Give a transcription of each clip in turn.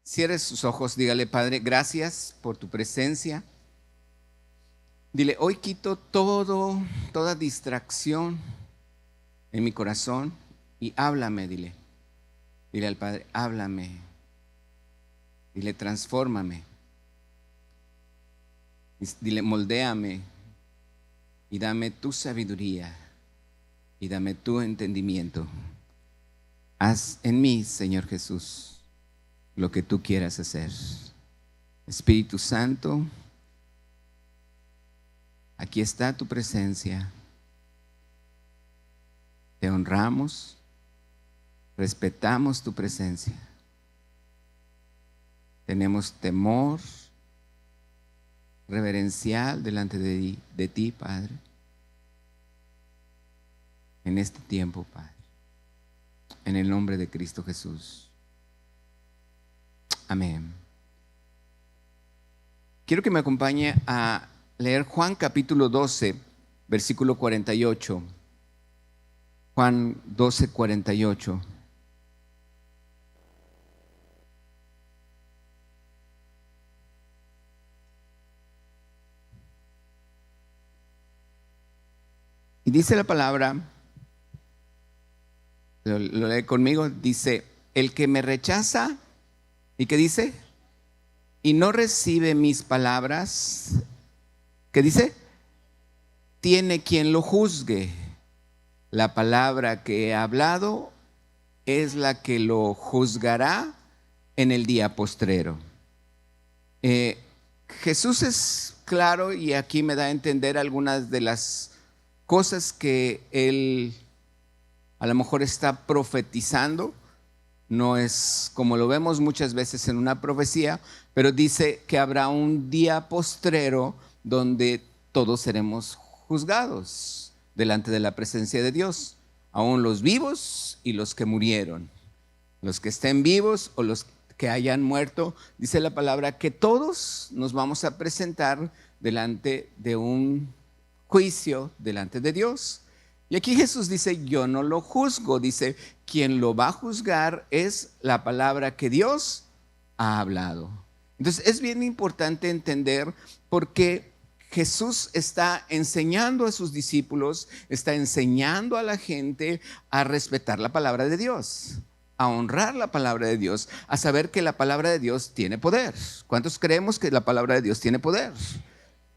Cierre sus ojos, dígale: Padre, gracias por tu presencia. Dile: hoy quito toda distracción en mi corazón y háblame, dile. Dile al Padre: háblame. Dile: transfórmame. Dile: moldéame y dame tu sabiduría y dame tu entendimiento. Haz en mí, Señor Jesús, lo que tú quieras hacer. Espíritu Santo, aquí está tu presencia. Te honramos, respetamos tu presencia. Tenemos temor reverencial delante de ti, Padre, en este tiempo, Padre, en el nombre de Cristo Jesús. Amén. Quiero que me acompañe a leer Juan capítulo 12, versículo 48. Juan 12, 48. Y dice la palabra, lo lee conmigo, dice: el que me rechaza, ¿y qué dice? Y no recibe mis palabras, ¿qué dice? Tiene quien lo juzgue. La palabra que he hablado es la que lo juzgará en el día postrero. Jesús es claro, y aquí me da a entender algunas de las cosas que él a lo mejor está profetizando. No es como lo vemos muchas veces en una profecía, pero dice que habrá un día postrero donde todos seremos juzgados delante de la presencia de Dios, aún los vivos y los que murieron, los que estén vivos o los que hayan muerto. Dice la palabra que todos nos vamos a presentar delante de un juicio delante de Dios. Y aquí Jesús dice: yo no lo juzgo. Dice: quien lo va a juzgar es la palabra que Dios ha hablado. Entonces es bien importante entender por qué Jesús está enseñando a sus discípulos, está enseñando a la gente a respetar la palabra de Dios, a honrar la palabra de Dios, a saber que la palabra de Dios tiene poder. ¿Cuántos creemos que la palabra de Dios tiene poder?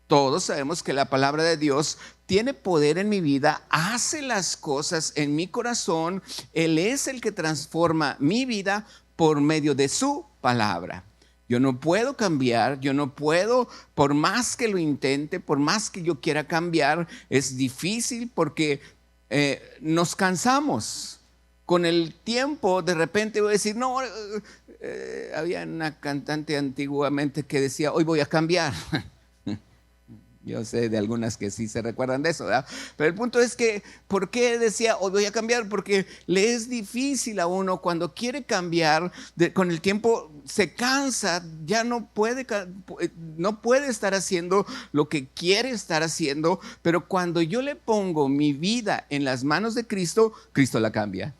Todos sabemos que la palabra de Dios tiene poder en mi vida, hace las cosas en mi corazón. Él es el que transforma mi vida por medio de su palabra. Yo no puedo cambiar, yo no puedo, por más que lo intente, por más que yo quiera cambiar, es difícil porque nos cansamos. Con el tiempo, de repente voy a decir: no, había una cantante antiguamente que decía: hoy voy a cambiar. Yo sé de algunas que sí se recuerdan de eso, ¿verdad? Pero el punto es que, ¿por qué decía hoy voy a cambiar? Porque le es difícil a uno cuando quiere cambiar, con el tiempo se cansa, ya no puede estar haciendo lo que quiere estar haciendo, pero cuando yo le pongo mi vida en las manos de Cristo, Cristo la cambia.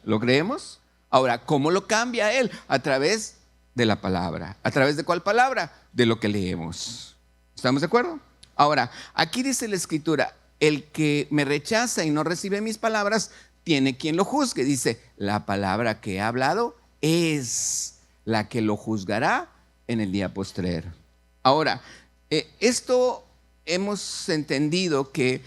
¿Lo creemos? Ahora, ¿cómo lo cambia Él? A través de la palabra. ¿A través de cuál palabra? De lo que leemos. ¿Estamos de acuerdo? Ahora, aquí dice la Escritura: el que me rechaza y no recibe mis palabras, tiene quien lo juzgue. Dice: la palabra que he hablado es la que lo juzgará en el día postrero. Ahora, esto hemos entendido que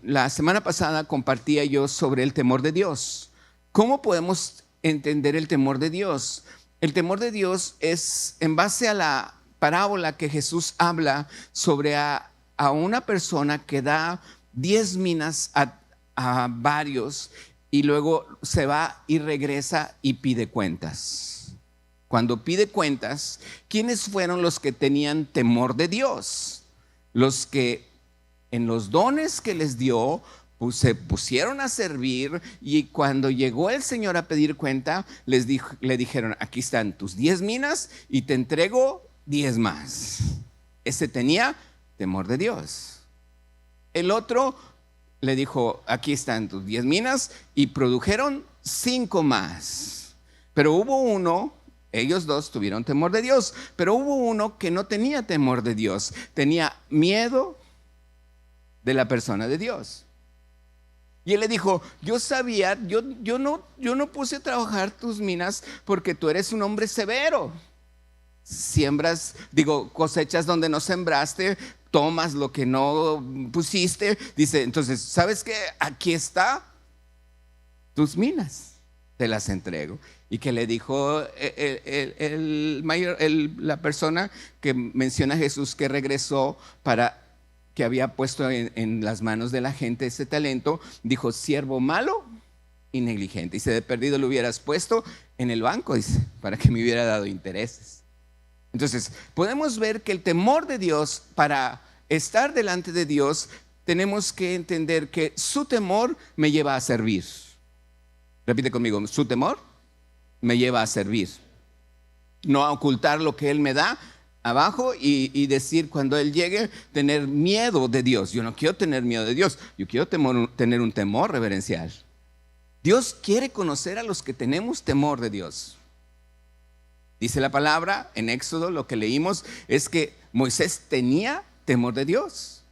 la semana pasada compartía yo sobre el temor de Dios. ¿Cómo podemos entender el temor de Dios? El temor de Dios es en base a la parábola que Jesús habla sobre a una persona que da 10 minas a varios y luego se va y regresa y pide cuentas. Cuando pide cuentas, ¿quiénes fueron los que tenían temor de Dios? Los que en los dones que les dio se pusieron a servir, y cuando llegó el Señor a pedir cuenta, le dijeron: aquí están tus 10 minas y te entrego 10 más. Ese tenía temor de Dios. El otro le dijo: aquí están tus 10 minas, y produjeron 5 más. Pero hubo uno Ellos dos tuvieron temor de Dios, pero hubo uno que no tenía temor de Dios, tenía miedo de la persona de Dios. Y él le dijo, yo sabía, yo no puse a trabajar tus minas porque tú eres un hombre severo. Cosechas donde no sembraste, tomas lo que no pusiste. Dice, entonces, ¿sabes qué? Aquí está tus minas, te las entrego. Y que le dijo la persona que menciona a Jesús que regresó que había puesto en las manos de la gente ese talento, dijo, siervo malo y negligente. Y si de perdido lo hubieras puesto en el banco, dice, para que me hubiera dado intereses. Entonces, podemos ver que el temor de Dios, para estar delante de Dios, tenemos que entender que su temor me lleva a servir. Repite conmigo, su temor me lleva a servir. No a ocultar lo que Él me da abajo y decir cuando Él llegue, tener miedo de Dios. Yo no quiero tener miedo de Dios, yo quiero tener un temor reverencial. Dios quiere conocer a los que tenemos temor de Dios. Dice la palabra en Éxodo, lo que leímos es que Moisés tenía temor de Dios.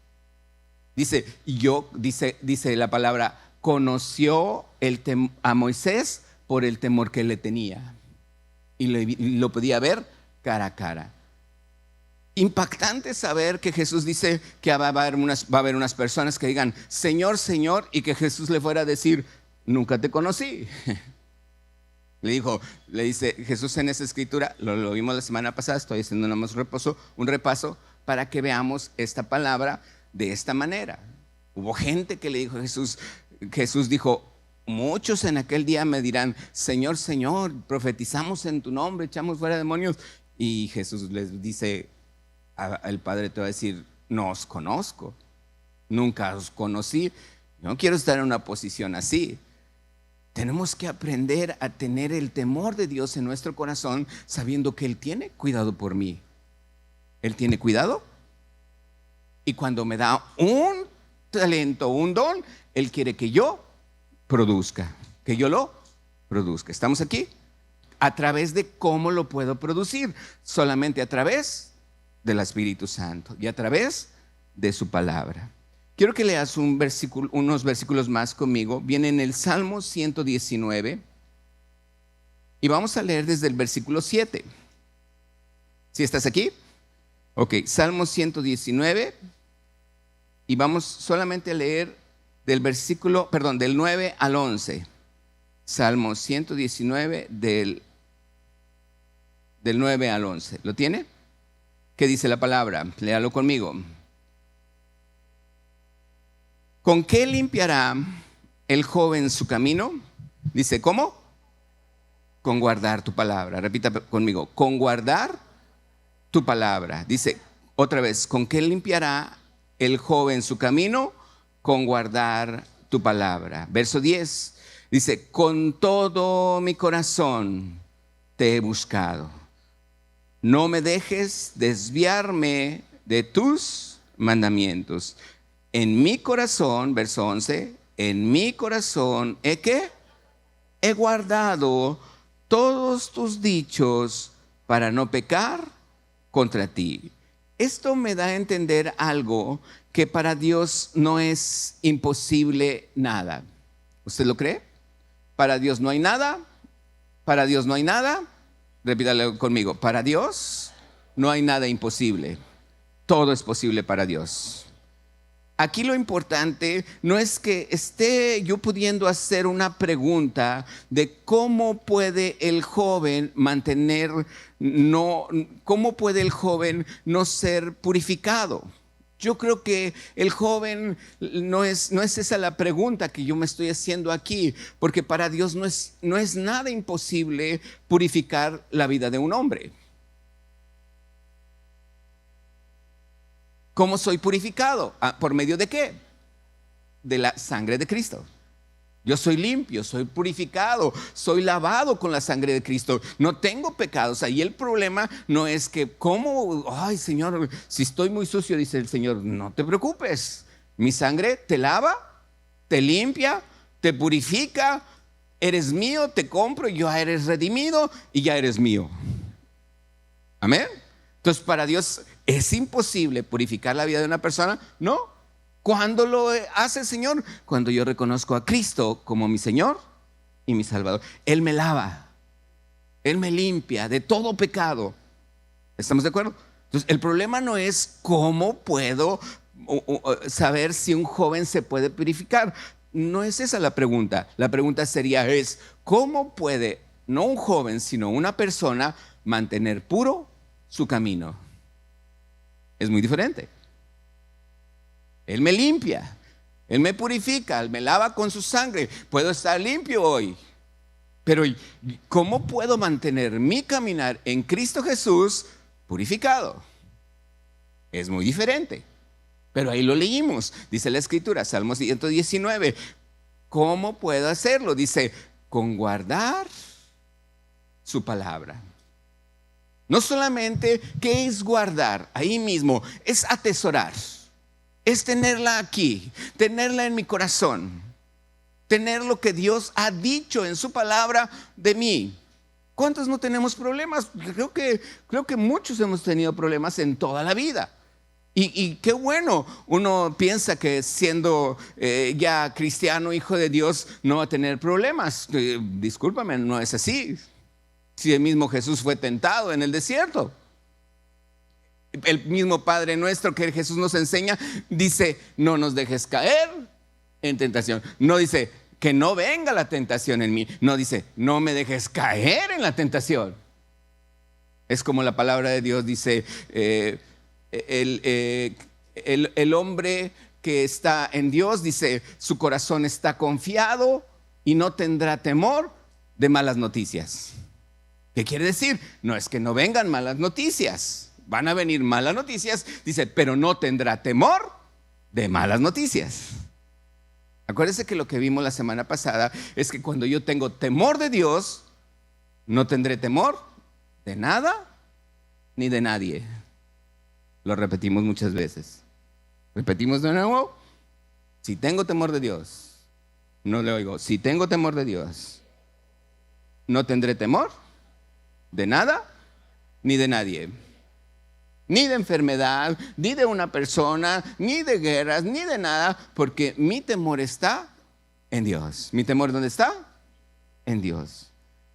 Dice la palabra, conoció a Moisés por el temor que él le tenía. Y lo podía ver cara a cara. Impactante saber que Jesús dice que va a haber unas personas que digan, Señor, Señor, y que Jesús le fuera a decir, nunca te conocí. Le dice Jesús en esa escritura, lo vimos la semana pasada, estoy haciendo un repaso para que veamos esta palabra de esta manera. Hubo gente que le dijo a Jesús dijo, muchos en aquel día me dirán, Señor, Señor, profetizamos en tu nombre, echamos fuera demonios. Y Jesús les dice, el Padre te va a decir, no os conozco, nunca os conocí. Yo no quiero estar en una posición así. Tenemos que aprender a tener el temor de Dios en nuestro corazón, sabiendo que Él tiene cuidado por mí. Él tiene cuidado. Y cuando me da un talento, un don, Él quiere que yo produzca, que yo lo produzca. ¿Estamos aquí? ¿A través de cómo lo puedo producir? Solamente a través del Espíritu Santo y a través de su palabra. Quiero que leas unos versículos más conmigo. Viene en el Salmo 119 y vamos a leer desde el versículo 7. ¿Sí estás aquí? Ok, Salmo 119 y vamos solamente a leer del 9 al 11. Salmo 119 del 9 al 11. ¿Lo tiene? ¿Qué dice la palabra? Léalo conmigo. ¿Con qué limpiará el joven su camino? Dice, ¿cómo? Con guardar tu palabra. Repita conmigo, con guardar tu palabra. Dice otra vez, ¿con qué limpiará el joven su camino? Con guardar tu palabra. Verso 10, dice, con todo mi corazón te he buscado. No me dejes desviarme de tus mandamientos. En mi corazón, verso 11, en mi corazón he guardado todos tus dichos para no pecar contra ti. Esto me da a entender algo, que para Dios no es imposible nada. ¿Usted lo cree? Para Dios no hay nada. Para Dios no hay nada. Repítalo conmigo. Para Dios no hay nada imposible. Todo es posible para Dios. Aquí lo importante no es que esté yo pudiendo hacer una pregunta de cómo puede el joven cómo puede el joven no ser purificado. Yo creo que el joven no es esa la pregunta que yo me estoy haciendo aquí, porque para Dios no es nada imposible purificar la vida de un hombre. ¿Cómo soy purificado? ¿Por medio de qué? De la sangre de Cristo. Yo soy limpio, soy purificado, soy lavado con la sangre de Cristo. No tengo pecados. Ahí el problema no es que, ¿cómo? Ay, Señor, si estoy muy sucio, dice el Señor, no te preocupes. Mi sangre te lava, te limpia, te purifica. Eres mío, te compro, ya eres redimido y ya eres mío. Amén. Entonces, para Dios es imposible purificar la vida de una persona. No. ¿Cuándo lo hace el Señor? Cuando yo reconozco a Cristo como mi Señor y mi Salvador. Él me lava, Él me limpia de todo pecado. ¿Estamos de acuerdo? Entonces, el problema no es cómo puedo saber si un joven se puede purificar. No es esa la pregunta. La pregunta sería ¿cómo puede, no un joven, sino una persona, mantener puro su camino? Es muy diferente. Él me limpia, Él me purifica, Él me lava con su sangre. Puedo estar limpio hoy. Pero ¿cómo puedo mantener mi caminar en Cristo Jesús purificado? Es muy diferente. Pero ahí lo leímos, dice la Escritura, Salmo 119. ¿Cómo puedo hacerlo? Dice, con guardar su palabra. No solamente, ¿qué es guardar? Ahí mismo, es atesorar. Es tenerla aquí, tenerla en mi corazón. Tener lo que Dios ha dicho en su palabra de mí. ¿Cuántos no tenemos problemas? Creo que muchos hemos tenido problemas en toda la vida. Y qué bueno, uno piensa que siendo ya cristiano, hijo de Dios, no va a tener problemas. Discúlpame, no es así. Si el mismo Jesús fue tentado en el desierto. El mismo Padre nuestro que Jesús nos enseña, dice, no nos dejes caer en tentación. No dice, que no venga la tentación en mí. No dice, no me dejes caer en la tentación. Es como la palabra de Dios dice, el hombre que está en Dios, dice, su corazón está confiado y no tendrá temor de malas noticias. ¿Qué quiere decir? No es que no vengan malas noticias. Van a venir malas noticias, dice, pero no tendrá temor de malas noticias. Acuérdense que lo que vimos la semana pasada es que cuando yo tengo temor de Dios, no tendré temor de nada ni de nadie. Lo repetimos muchas veces. Repetimos de nuevo. Si tengo temor de Dios, no le oigo. Si tengo temor de Dios, no tendré temor de nada ni de nadie. Ni de enfermedad, ni de una persona, ni de guerras, ni de nada, porque mi temor está en Dios. ¿Mi temor dónde está? En Dios.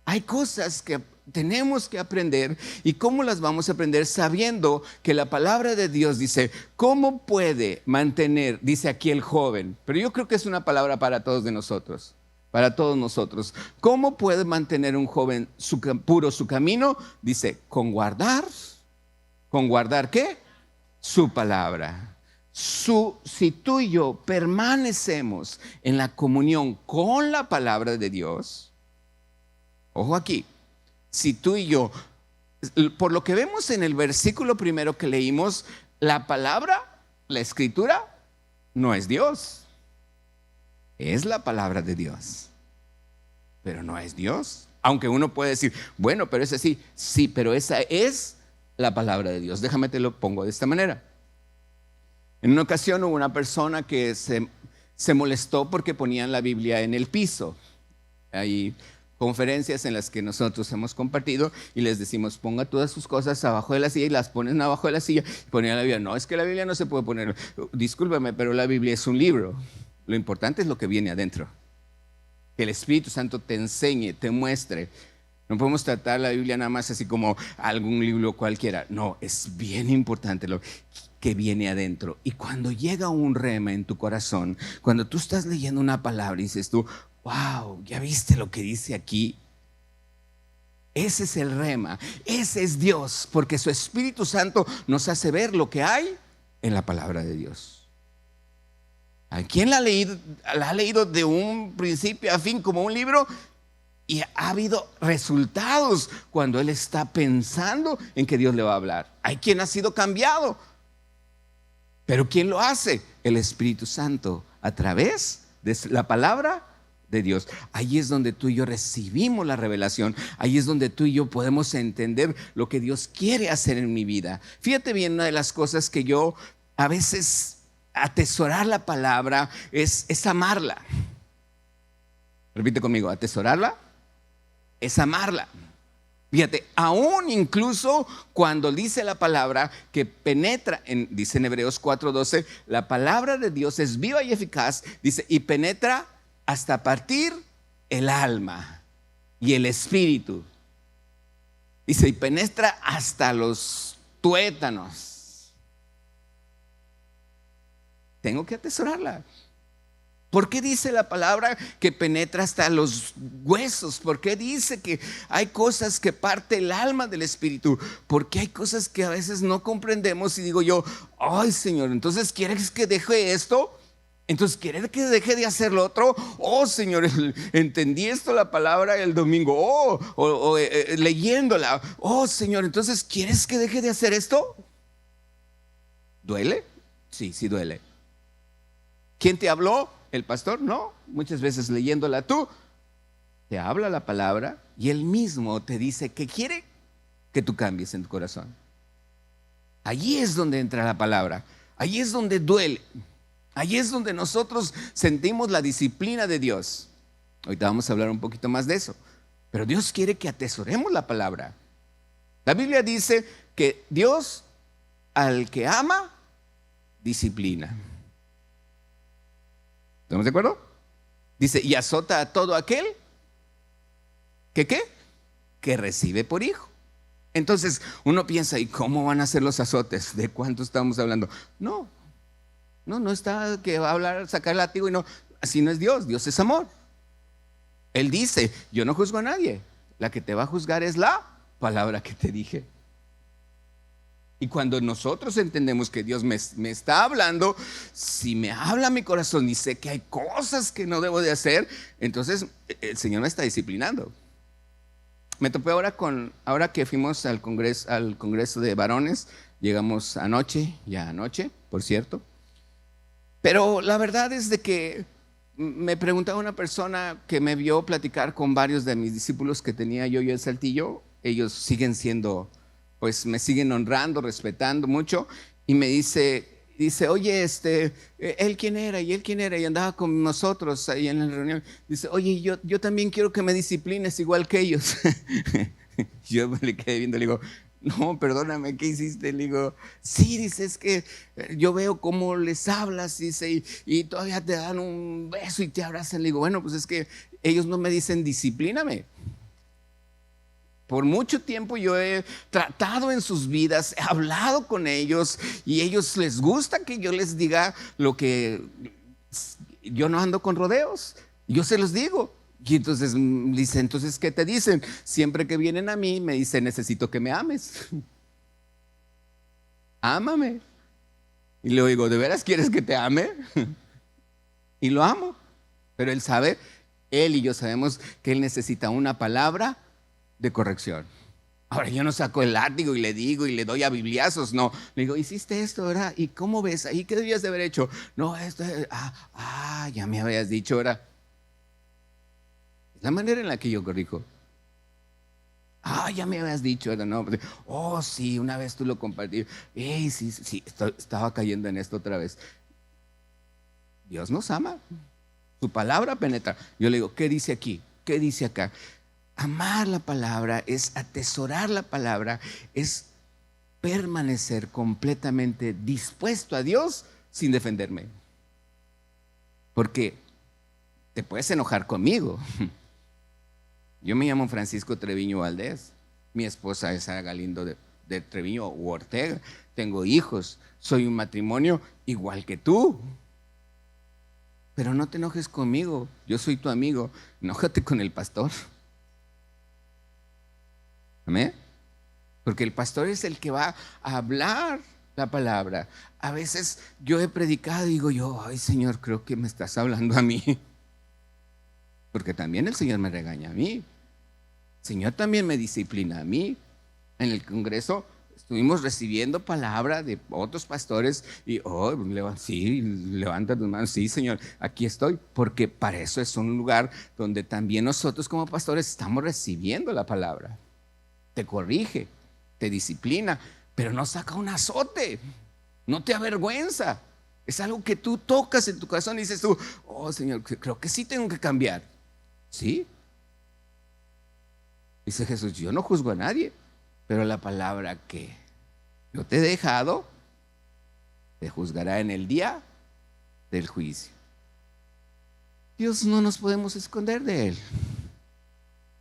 Hay cosas que tenemos que aprender. ¿Y cómo las vamos a aprender? Sabiendo que la palabra de Dios dice, ¿cómo puede mantener? Dice aquí el joven, pero yo creo que es una palabra para todos de nosotros. Para todos nosotros. ¿Cómo puede mantener un joven puro su camino? Dice, con guardar. ¿Con guardar qué? Su palabra. Si tú y yo permanecemos en la comunión con la palabra de Dios, ojo aquí, si tú y yo, por lo que vemos en el versículo primero que leímos, la palabra, la escritura, no es Dios. Es la palabra de Dios, pero no es Dios. Aunque uno puede decir, bueno, pero es así. Sí, pero esa es la palabra de Dios. Déjame te lo pongo de esta manera. En una ocasión hubo una persona que se molestó porque ponían la Biblia en el piso. Hay conferencias en las que nosotros hemos compartido y les decimos, ponga todas sus cosas abajo de la silla, y las ponen abajo de la silla y ponían la Biblia. No, es que la Biblia no se puede poner. Discúlpame, pero la Biblia es un libro. Lo importante es lo que viene adentro. Que el Espíritu Santo te enseñe, te muestre. No podemos tratar la Biblia nada más así como algún libro cualquiera. No, es bien importante lo que viene adentro. Y cuando llega un rema en tu corazón, cuando tú estás leyendo una palabra y dices tú, wow, ¿ya viste lo que dice aquí? Ese es el rema, ese es Dios, porque su Espíritu Santo nos hace ver lo que hay en la palabra de Dios. ¿A quién la ha leído de un principio a fin como un libro? Y ha habido resultados cuando él está pensando en que Dios le va a hablar. Hay quien ha sido cambiado. Pero ¿quién lo hace? El Espíritu Santo, a través de la palabra de Dios. Ahí es donde tú y yo recibimos la revelación. Ahí es donde tú y yo podemos entender lo que Dios quiere hacer en mi vida. Fíjate bien, una de las cosas que yo a veces atesorar la palabra es amarla. Repite conmigo, atesorarla es amarla. Fíjate, aún incluso cuando dice la palabra que penetra, dice en Hebreos 4:12, la palabra de Dios es viva y eficaz, dice, y penetra hasta partir el alma y el espíritu. Dice, y penetra hasta los tuétanos. Tengo que atesorarla. ¿Por qué dice la palabra que penetra hasta los huesos? ¿Por qué dice que hay cosas que parte el alma del espíritu? Porque hay cosas que a veces no comprendemos y digo yo, ay Señor, entonces ¿quieres que deje esto? Entonces ¿quieres que deje de hacer lo otro? Oh Señor, entendí esto la palabra el domingo, leyéndola. Oh Señor, entonces ¿quieres que deje de hacer esto? ¿Duele? Sí, sí duele. ¿Quién te habló? ¿El pastor? No, muchas veces leyéndola tú, te habla la palabra y él mismo te dice que quiere que tú cambies en tu corazón. Allí es donde entra la palabra, allí es donde duele, allí es donde nosotros sentimos la disciplina de Dios. Ahorita vamos a hablar un poquito más de eso, pero Dios quiere que atesoremos la palabra. La Biblia dice que Dios al que ama, disciplina. ¿Estamos de acuerdo? Dice, y azota a todo aquel que recibe por hijo. Entonces uno piensa, ¿y cómo van a ser los azotes? ¿De cuánto estamos hablando? No está que va a hablar, sacar el látigo y no, así no es Dios. Dios es amor. Él dice, yo no juzgo a nadie, la que te va a juzgar es la palabra que te dije. Y cuando nosotros entendemos que Dios me está hablando, si me habla mi corazón y sé que hay cosas que no debo de hacer, entonces el Señor me está disciplinando. Me topé ahora que fuimos al congreso de varones, llegamos anoche, por cierto. Pero la verdad es de que me preguntaba una persona que me vio platicar con varios de mis discípulos que tenía yo en Saltillo. Ellos siguen siendo, pues me siguen honrando, respetando mucho, y me dice, oye, ¿él quién era? Y él quién era, y andaba con nosotros ahí en la reunión. Dice, oye, yo también quiero que me disciplines igual que ellos. Yo me le quedé viendo, le digo, no, perdóname, ¿qué hiciste? Le digo, sí, dice, es que yo veo cómo les hablas, dice, y todavía te dan un beso y te abrazan. Le digo, bueno, pues es que ellos no me dicen disciplíname. Por mucho tiempo yo he tratado en sus vidas, he hablado con ellos y ellos les gusta que yo les diga lo que yo no ando con rodeos. Yo se los digo. Y entonces dice, entonces, ¿qué te dicen? Siempre que vienen a mí me dicen, necesito que me ames. Ámame. Y le digo, ¿de veras quieres que te ame? Y lo amo. Pero él sabe, él y yo sabemos que él necesita una palabra de corrección. Ahora yo no saco el látigo y le digo y le doy a bibliazos, no. Le digo, hiciste esto, ¿verdad? ¿Y cómo ves? ¿Ahí qué debías de haber hecho? No, esto, ya me habías dicho, ¿verdad? Es la manera en la que yo corrijo. Ya me habías dicho, ¿verdad? No, oh, sí, una vez tú lo compartí. Sí, estaba cayendo en esto otra vez. Dios nos ama. Su palabra penetra. Yo le digo, ¿qué dice aquí? ¿Qué dice acá? Amar la palabra es atesorar la palabra, es permanecer completamente dispuesto a Dios sin defenderme. Porque te puedes enojar conmigo. Yo me llamo Francisco Treviño Valdés, mi esposa es Sara Galindo de Treviño u Ortega, tengo hijos, soy un matrimonio igual que tú. Pero no te enojes conmigo, yo soy tu amigo, enójate con el pastor. ¿Amén? Porque el pastor es el que va a hablar la palabra. A veces yo he predicado y digo yo, ay Señor, creo que me estás hablando a mí. Porque también el Señor me regaña a mí. El Señor también me disciplina a mí. En el congreso estuvimos recibiendo palabra de otros pastores y, sí, levanta tus manos, sí Señor, aquí estoy. Porque para eso es un lugar donde también nosotros como pastores estamos recibiendo la palabra. Te corrige, te disciplina, pero no saca un azote, no te avergüenza. Es algo que tú tocas en tu corazón y dices tú, oh Señor, creo que sí tengo que cambiar. ¿Sí? Dice Jesús, yo no juzgo a nadie, pero la palabra que yo te he dejado te juzgará en el día del juicio. Dios, no nos podemos esconder de Él.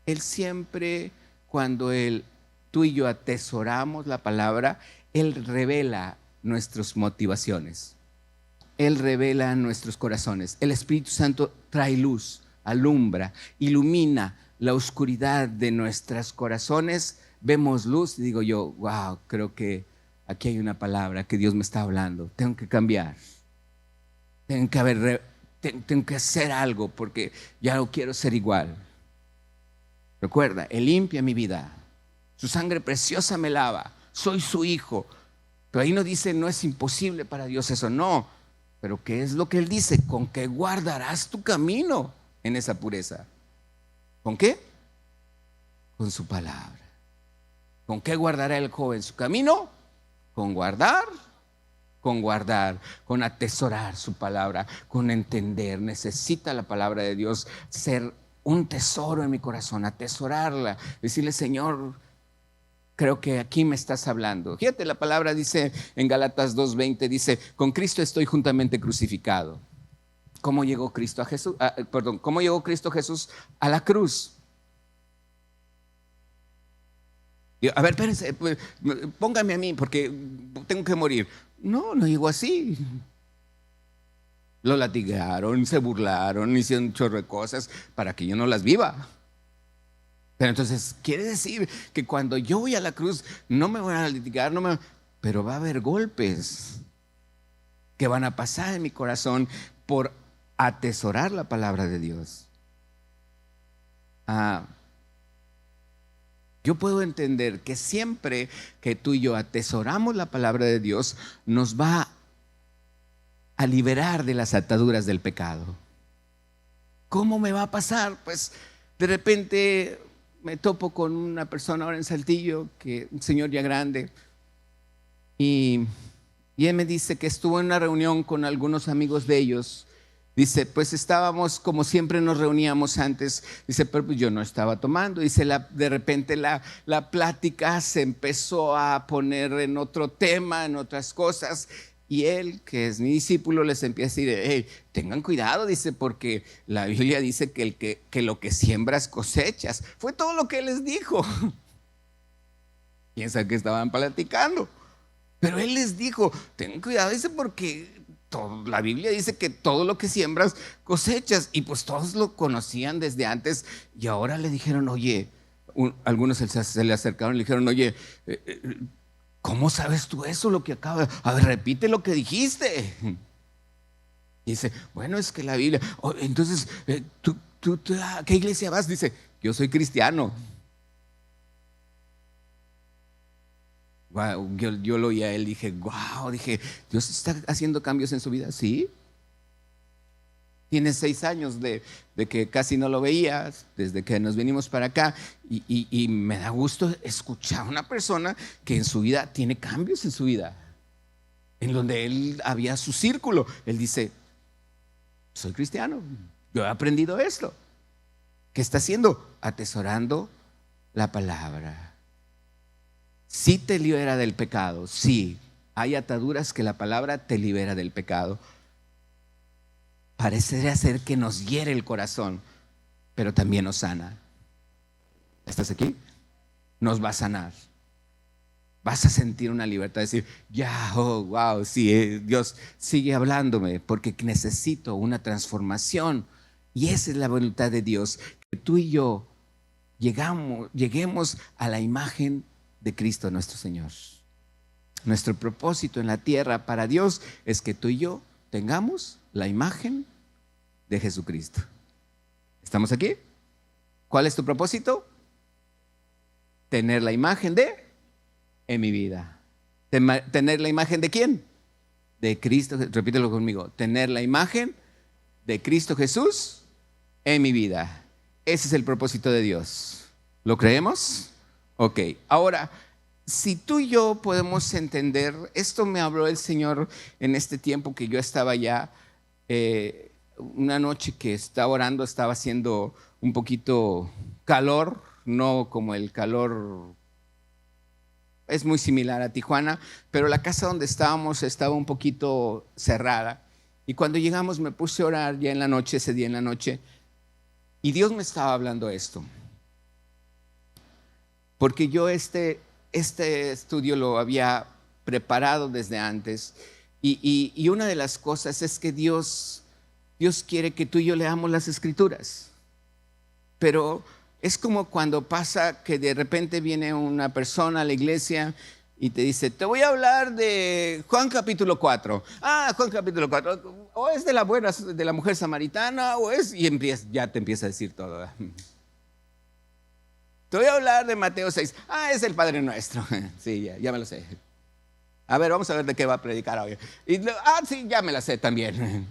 Él siempre, cuando tú y yo atesoramos la palabra, Él revela nuestras motivaciones. Él revela nuestros corazones. El Espíritu Santo trae luz, alumbra, ilumina la oscuridad de nuestros corazones. Vemos luz y digo yo, wow, creo que aquí hay una palabra que Dios me está hablando. Tengo que cambiar. Tengo que hacer algo porque ya no quiero ser igual. Recuerda, Él limpia mi vida. Su sangre preciosa me lava. Soy su hijo. Pero ahí no dice, no es imposible para Dios eso. No. Pero ¿qué es lo que Él dice? Con que guardarás tu camino en esa pureza. ¿Con qué? Con su palabra. ¿Con qué guardará el joven su camino? Con guardar, con atesorar su palabra, con entender. Necesita la palabra de Dios ser un tesoro en mi corazón, atesorarla, decirle, Señor, creo que aquí me estás hablando. Fíjate, la palabra dice en Gálatas 2:20, dice, con Cristo estoy juntamente crucificado. ¿Cómo llegó Cristo ¿Cómo llegó Cristo Jesús a la cruz? A ver, espérense, póngame a mí porque tengo que morir. No llegó así. Lo latigaron, se burlaron, hicieron un chorro de cosas para que yo no las viva. Pero entonces quiere decir que cuando yo voy a la cruz no me van a litigar, pero va a haber golpes que van a pasar en mi corazón por atesorar la palabra de Dios. Yo puedo entender que siempre que tú y yo atesoramos la palabra de Dios, nos va a liberar de las ataduras del pecado. ¿Cómo me va a pasar? Pues de repente me topo con una persona ahora en Saltillo, un señor ya grande, y él me dice que estuvo en una reunión con algunos amigos de ellos. Dice, pues estábamos como siempre nos reuníamos antes. Dice, pero pues yo no estaba tomando. Dice, de repente la plática se empezó a poner en otro tema, en otras cosas. Y él, que es mi discípulo, les empieza a decir, hey, tengan cuidado, dice, porque la Biblia dice que lo que siembras cosechas. Fue todo lo que él les dijo. Piensa que estaban platicando. Pero él les dijo, tengan cuidado, dice, porque la Biblia dice que todo lo que siembras cosechas. Y pues todos lo conocían desde antes. Y ahora le dijeron, oye, algunos se le acercaron y le dijeron, oye, ¿cómo sabes tú eso? Lo que acaba. A ver, repite lo que dijiste. Y dice, bueno, es que la Biblia. Entonces, ¿tú ¿a qué iglesia vas? Dice, yo soy cristiano. Wow, yo lo oí a él, dije, wow, ¿Dios está haciendo cambios en su vida? Sí. Tiene 6 años de que casi no lo veías, desde que nos venimos para acá, y me da gusto escuchar a una persona que en su vida tiene cambios en su vida, en donde él había su círculo. Él dice, soy cristiano, yo he aprendido esto. ¿Qué está haciendo? Atesorando la palabra. Sí te libera del pecado, sí. Hay ataduras que la palabra te libera del pecado. Parecería ser que nos hiere el corazón, pero también nos sana. ¿Estás aquí? Nos va a sanar. Vas a sentir una libertad de decir, ya, oh, wow, sí, Dios sigue hablándome porque necesito una transformación. Y esa es la voluntad de Dios, que tú y yo lleguemos a la imagen de Cristo nuestro Señor. Nuestro propósito en la tierra para Dios es que tú y yo tengamos la imagen de Jesucristo. ¿Estamos aquí? ¿Cuál es tu propósito? Tener la imagen en mi vida. ¿Tener la imagen de quién? De Cristo. Repítelo conmigo. Tener la imagen de Cristo Jesús en mi vida. Ese es el propósito de Dios. ¿Lo creemos? Ok, ahora, si tú y yo podemos entender, esto me habló el Señor en este tiempo que yo estaba ya, una noche que estaba orando, estaba haciendo un poquito calor, no como el calor, es muy similar a Tijuana, pero la casa donde estábamos estaba un poquito cerrada. Y cuando llegamos me puse a orar ya en la noche, ese día en la noche, y Dios me estaba hablando esto. Porque yo este estudio lo había preparado desde antes, y una de las cosas es que Dios quiere que tú y yo leamos las Escrituras. Pero es como cuando pasa que de repente viene una persona a la iglesia y te dice, te voy a hablar de Juan capítulo 4. Juan capítulo 4. O es de la mujer samaritana, o es, y ya te empieza a decir todo, ¿verdad? Te voy a hablar de Mateo 6. Es el Padre Nuestro. Sí, ya me lo sé. A ver, vamos a ver de qué va a predicar hoy. Sí, ya me la sé también.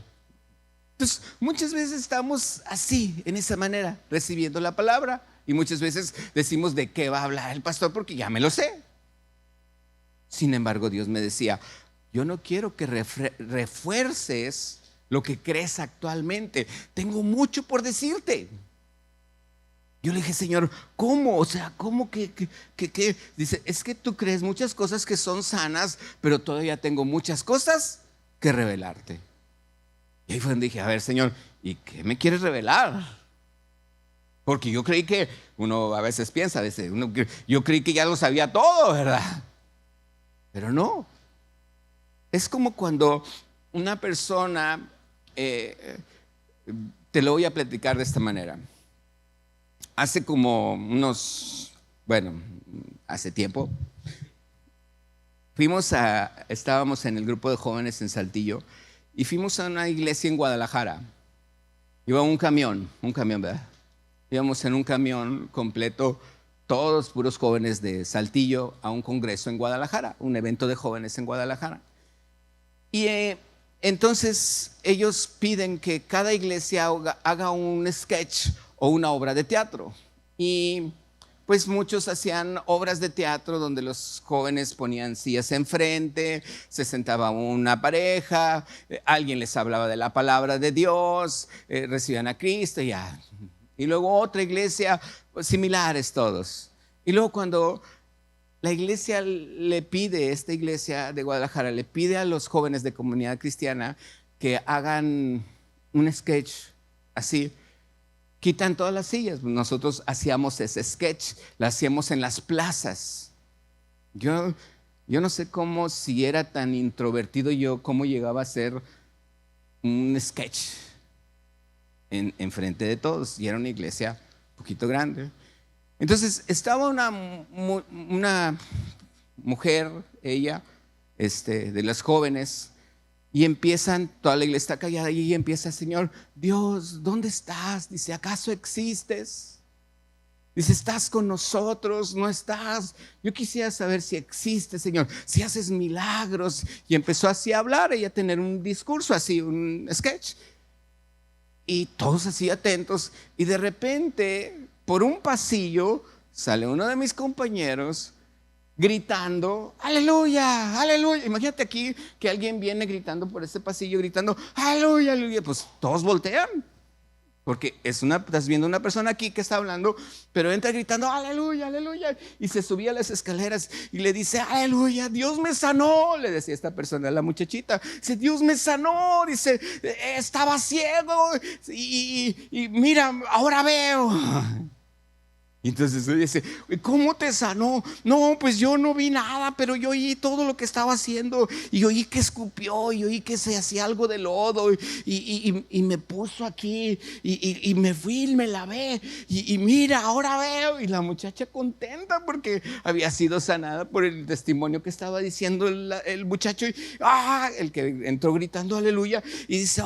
Entonces, muchas veces estamos así, en esa manera, recibiendo la palabra. Y muchas veces decimos de qué va a hablar el pastor porque ya me lo sé. Sin embargo, Dios me decía, yo no quiero que refuerces lo que crees actualmente. Tengo mucho por decirte. Yo le dije, Señor, ¿cómo? O sea, ¿cómo que? Dice, es que tú crees muchas cosas que son sanas, pero todavía tengo muchas cosas que revelarte. Y ahí fue donde dije, a ver, Señor, ¿y qué me quieres revelar? Porque yo creí que, uno a veces piensa, yo creí que ya lo sabía todo, ¿verdad? Pero no. Es como cuando una persona, te lo voy a platicar de esta manera. Hace como hace tiempo, estábamos en el grupo de jóvenes en Saltillo y fuimos a una iglesia en Guadalajara. Iba un camión, ¿verdad? Íbamos en un camión completo, todos puros jóvenes de Saltillo, a un congreso en Guadalajara, un evento de jóvenes en Guadalajara. Y entonces ellos piden que cada iglesia haga un sketch o una obra de teatro. Y pues muchos hacían obras de teatro donde los jóvenes ponían sillas enfrente, se sentaba una pareja, alguien les hablaba de la palabra de Dios, recibían a Cristo y ya. Y luego otra iglesia, pues, similares todos. Y luego cuando la iglesia esta iglesia de Guadalajara le pide a los jóvenes de Comunidad Cristiana que hagan un sketch así, quitan todas las sillas. Nosotros hacíamos ese sketch, lo hacíamos en las plazas. Yo no sé cómo, si era tan introvertido yo, cómo llegaba a hacer un sketch en frente de todos. Y era una iglesia un poquito grande. Entonces estaba una mujer, ella, de las jóvenes, y empiezan, toda la iglesia está callada y ella empieza, Señor, Dios, ¿dónde estás? Dice, ¿acaso existes? Dice, ¿estás con nosotros? ¿No estás? Yo quisiera saber si existes, Señor, si haces milagros. Y empezó así a hablar, ella a tener un discurso así, un sketch. Y todos así atentos. Y de repente, por un pasillo, sale uno de mis compañeros gritando, aleluya, aleluya. Imagínate aquí que alguien viene gritando por ese pasillo, gritando, aleluya, aleluya. Pues todos voltean, porque estás viendo una persona aquí que está hablando, pero entra gritando, aleluya, aleluya. Y se subía a las escaleras y le dice, aleluya, Dios me sanó. Le decía esta persona a la muchachita, dice, Dios me sanó. Dice, estaba ciego y mira, ahora veo. Y entonces dice, ¿cómo te sanó? No, pues yo no vi nada, pero yo oí todo lo que estaba haciendo. Y oí que escupió, y oí que se hacía algo de lodo. Y me puso aquí, y me fui y me lavé. Y mira, ahora veo. Y la muchacha contenta porque había sido sanada por el testimonio que estaba diciendo el muchacho. El que entró gritando aleluya. Y dice,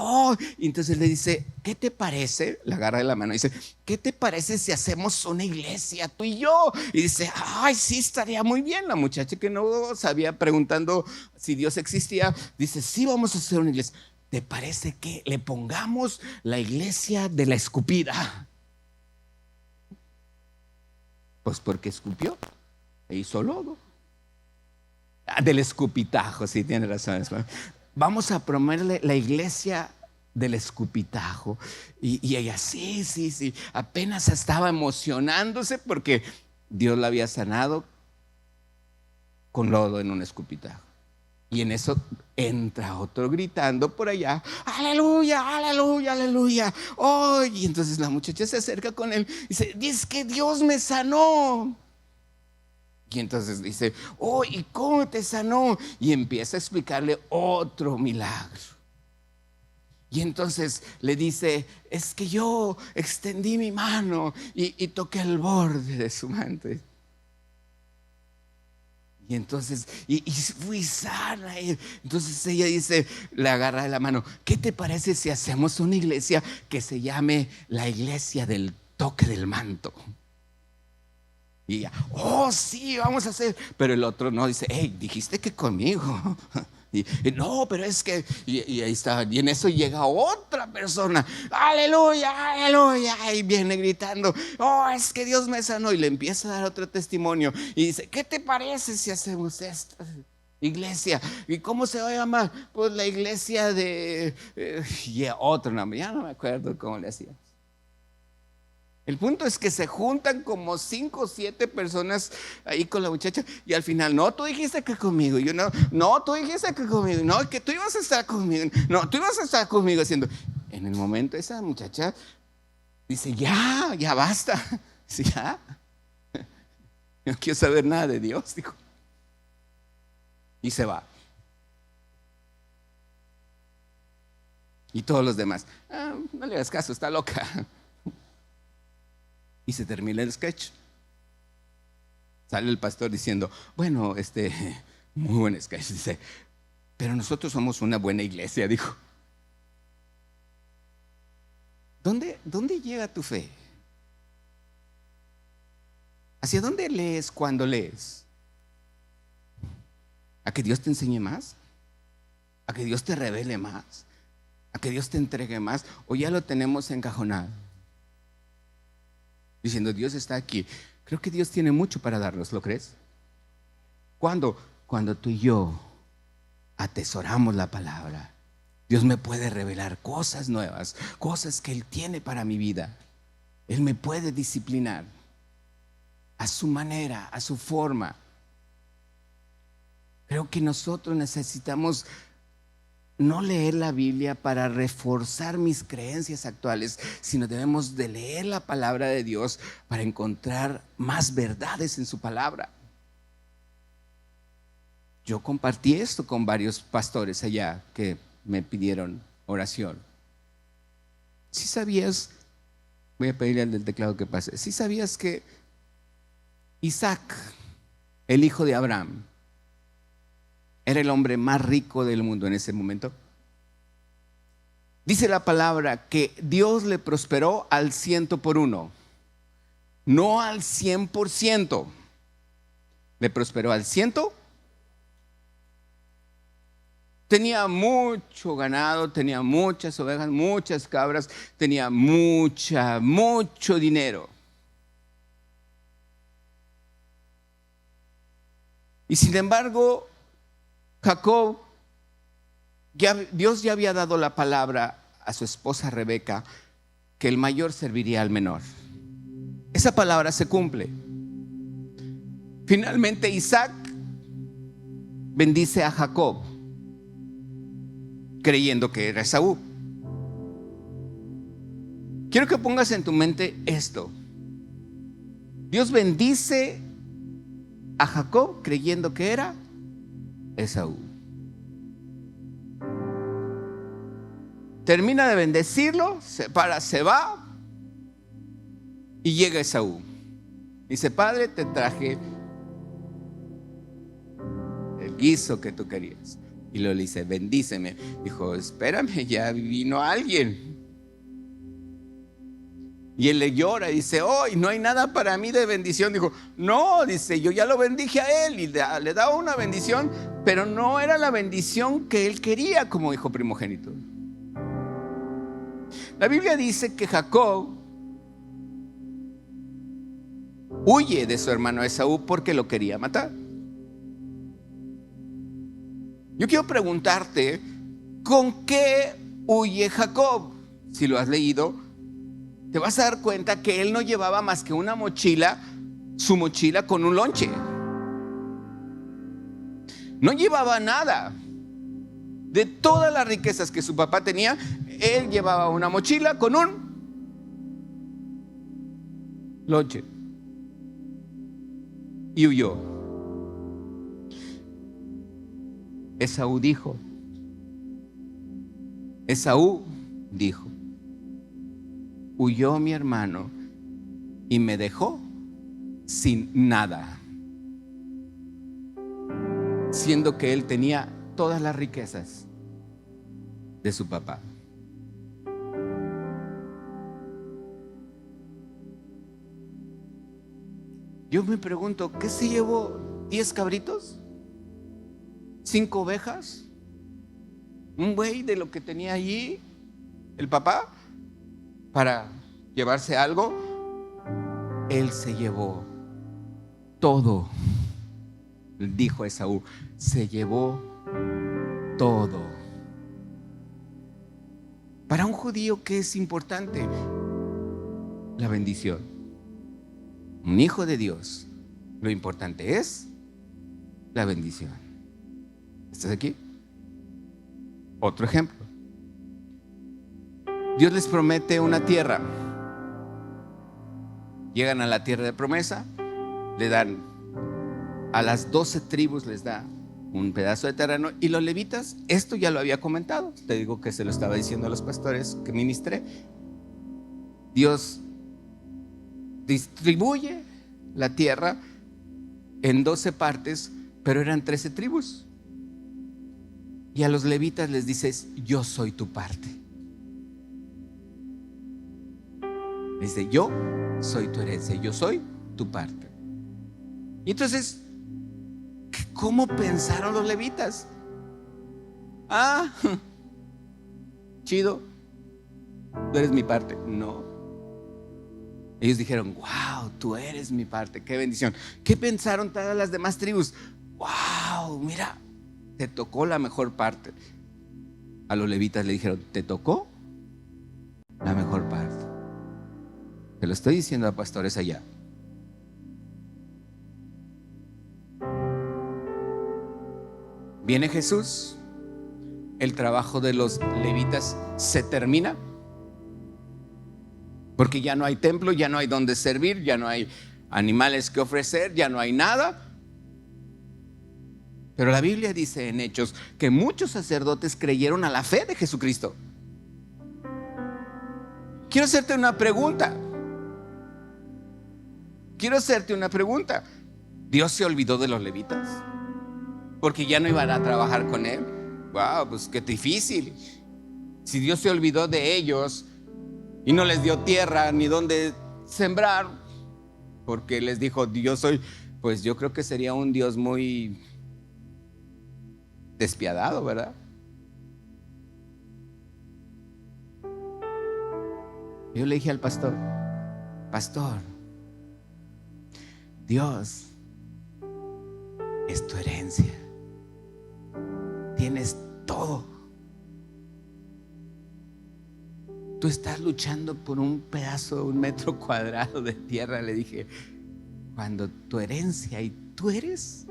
y entonces le dice, ¿qué te parece? La agarra de la mano y dice, ¿qué te parece si hacemos una iglesia, tú y yo? Y dice, ay, sí, estaría muy bien. La muchacha que no sabía, preguntando si Dios existía, dice, sí, vamos a hacer una iglesia. ¿Te parece que le pongamos la iglesia de la escupida? Pues porque escupió e hizo lodo. Del escupitajo, sí, tiene razón. Vamos a ponerle la iglesia del escupitajo. Y ella, sí, apenas estaba emocionándose porque Dios la había sanado con lodo en un escupitajo. Y en eso entra otro gritando por allá, aleluya, aleluya, aleluya. Oh, y entonces la muchacha se acerca con él y dice, dice que Dios me sanó. Y entonces dice, oh, ¿y cómo te sanó? Y empieza a explicarle otro milagro. Y entonces le dice, es que yo extendí mi mano y toqué el borde de su manto. Y entonces, y fui sana. Entonces ella dice, le agarra de la mano, ¿qué te parece si hacemos una iglesia que se llame la iglesia del toque del manto? Y ella, oh sí, vamos a hacer. Pero el otro no, dice, hey, dijiste que conmigo. Y no, pero es que, y ahí está, y en eso llega otra persona, aleluya, aleluya, y viene gritando, oh, es que Dios me sanó, y le empieza a dar otro testimonio, y dice, ¿qué te parece si hacemos esta iglesia? ¿Y cómo se va a llamar? Pues la iglesia de, y otro nombre, ya no me acuerdo cómo le hacía. El punto es que se juntan como 5 o 7 personas ahí con la muchacha y al final, no, tú dijiste que conmigo. Y yo, no, tú dijiste que conmigo. No, que tú ibas a estar conmigo. No, tú ibas a estar conmigo haciendo. En el momento esa muchacha dice, ya basta. Dice, ya. No quiero saber nada de Dios, dijo. Y se va. Y todos los demás, no le hagas caso, está loca. Y se termina el sketch. Sale el pastor diciendo, bueno, muy buen sketch. Dice, pero nosotros somos una buena iglesia, dijo. ¿Dónde llega tu fe? ¿Hacia dónde lees cuando lees? ¿A que Dios te enseñe más? ¿A que Dios te revele más? ¿A que Dios te entregue más? ¿O ya lo tenemos encajonado? Diciendo, Dios está aquí. Creo que Dios tiene mucho para darnos, ¿lo crees? ¿Cuándo? Cuando tú y yo atesoramos la palabra. Dios me puede revelar cosas nuevas, cosas que Él tiene para mi vida. Él me puede disciplinar a su manera, a su forma. Creo que nosotros necesitamos no leer la Biblia para reforzar mis creencias actuales, sino debemos de leer la palabra de Dios para encontrar más verdades en su palabra. Yo compartí esto con varios pastores allá que me pidieron oración. ¿Sí sabías? Voy a pedirle al del teclado que pase. ¿Sí sabías que Isaac, el hijo de Abraham, era el hombre más rico del mundo en ese momento? Dice la palabra que Dios le prosperó al 100%, no al 100%. Le prosperó al 100%. Tenía mucho ganado, tenía muchas ovejas, muchas cabras, tenía mucho dinero. Y sin embargo, Jacob, Dios ya había dado la palabra a su esposa Rebeca que el mayor serviría al menor. Esa palabra se cumple. Finalmente Isaac bendice a Jacob, creyendo que era Esaú. Quiero que pongas en tu mente esto. Dios bendice a Jacob creyendo que era Esaú. Termina de bendecirlo, se para, se va y llega Esaú. Dice, padre, te traje el guiso que tú querías. Y luego le dice, bendíceme. Dijo, espérame, ya vino alguien. Y él le llora y dice, y no hay nada para mí de bendición. Dijo, no, dice, yo ya lo bendije a él y le daba una bendición, pero no era la bendición que él quería como hijo primogénito. La Biblia dice que Jacob huye de su hermano Esaú porque lo quería matar. Yo quiero preguntarte, ¿con qué huye Jacob. Si lo has leído, te vas a dar cuenta que él no llevaba más que una mochila, su mochila con un lonche. No llevaba nada. De todas las riquezas que su papá tenía, él llevaba una mochila con un lonche. Y huyó. Esaú dijo, huyó mi hermano y me dejó sin nada, siendo que él tenía todas las riquezas de su papá. Yo me pregunto, ¿qué se llevó? ¿10 cabritos? ¿5 ovejas? ¿Un buey de lo que tenía allí el papá para llevarse algo? Él se llevó todo. Dijo Esaú, se llevó todo. Para un judío, ¿qué es importante? La bendición. Un hijo de Dios, lo importante es la bendición. ¿Estás aquí? Otro ejemplo. Dios les promete una tierra. Llegan a la tierra de promesa, le dan a las 12 tribus, les da un pedazo de terreno. Y los levitas, esto ya lo había comentado, te digo que se lo estaba diciendo a los pastores que ministré. Dios distribuye la tierra en 12 partes, pero eran 13 tribus. Y a los levitas les dices, yo soy tu parte. Dice, yo soy tu herencia, yo soy tu parte. Y entonces, ¿cómo pensaron los levitas? Chido, tú eres mi parte. No. Ellos dijeron, wow, tú eres mi parte, qué bendición. ¿Qué pensaron todas las demás tribus? Wow, mira, te tocó la mejor parte. A los levitas le dijeron, te tocó la mejor parte. Te lo estoy diciendo a pastores allá. Viene Jesús, el trabajo de los levitas se termina, porque ya no hay templo, ya no hay donde servir, ya no hay animales que ofrecer, ya no hay nada. Pero la Biblia dice en Hechos que muchos sacerdotes creyeron a la fe de Jesucristo. Quiero hacerte una pregunta. ¿Dios se olvidó de los levitas? Porque ya no iban a trabajar con él. Wow, pues qué difícil. Si Dios se olvidó de ellos y no les dio tierra ni donde sembrar, porque les dijo, yo soy, pues yo creo que sería un Dios muy despiadado, ¿verdad? Yo le dije al pastor, Dios es tu herencia. Tienes todo. Tú estás luchando por un pedazo, 1 metro cuadrado de tierra. Le dije, cuando tu herencia y tú eres,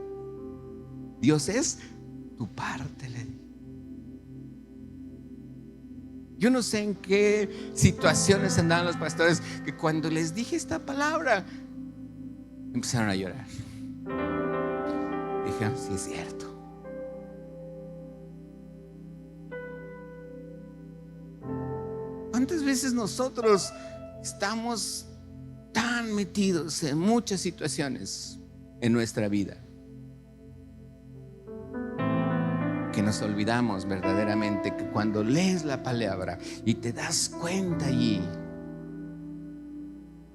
Dios es tu parte. Le dije. Yo no sé en qué situaciones andaban los pastores que cuando les dije esta palabra empezaron a llorar. Dije, sí es cierto. ¿Cuántas veces nosotros estamos tan metidos en muchas situaciones en nuestra vida que nos olvidamos verdaderamente que cuando lees la palabra y te das cuenta allí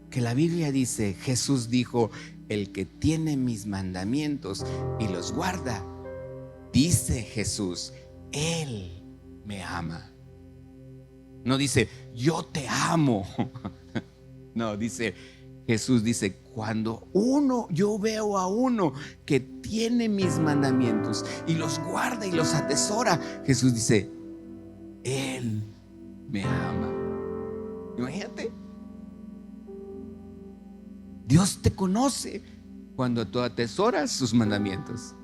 que la Biblia dice, Jesús dijo, el que tiene mis mandamientos y los guarda, dice Jesús, Él me ama. No dice, yo te amo. No, dice, Jesús dice, cuando yo veo a uno que tiene mis mandamientos y los guarda y los atesora, Jesús dice, Él me ama. Imagínate. Dios te conoce cuando tú atesoras sus mandamientos.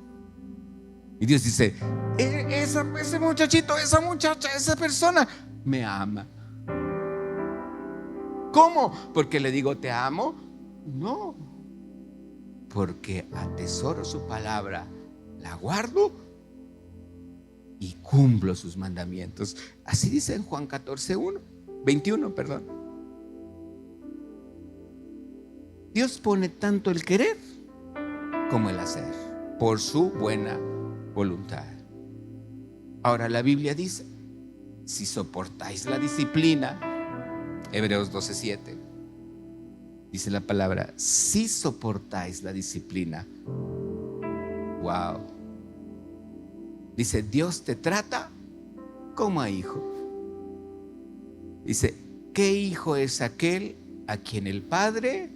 Y Dios dice, ese muchachito, esa muchacha, esa persona me ama. ¿Cómo? ¿Porque le digo te amo? No, porque atesoro su palabra, la guardo y cumplo sus mandamientos. Así dice en Juan 21, perdón. Dios pone tanto el querer como el hacer por su buena voluntad. Ahora la Biblia dice, si soportáis la disciplina, Hebreos 12:7, dice la palabra, si soportáis la disciplina. Wow. Dice, Dios te trata como a hijo. Dice, ¿qué hijo es aquel a quien el Padre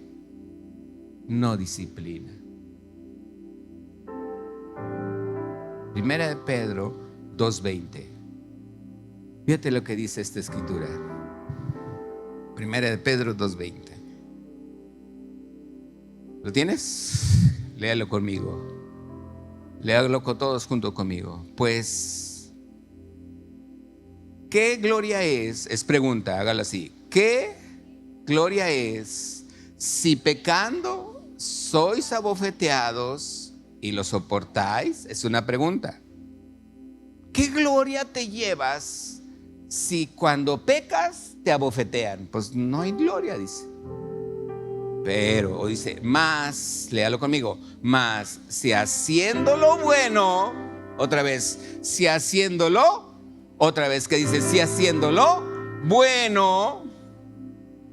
no disciplina? Primera de Pedro 2:20. Fíjate lo que dice esta escritura. Primera de Pedro 2:20. ¿Lo tienes? Léalo conmigo. Léalo con todos junto conmigo. Pues, ¿qué gloria es? Es pregunta, hágalo así. ¿Qué gloria es si pecando sois abofeteados y lo soportáis? Es una pregunta. ¿Qué gloria te llevas si cuando pecas te abofetean? Pues no hay gloria, dice. Pero, o dice, más, léalo conmigo, más si haciéndolo bueno, otra vez, si haciéndolo, otra vez que dice, si haciéndolo bueno,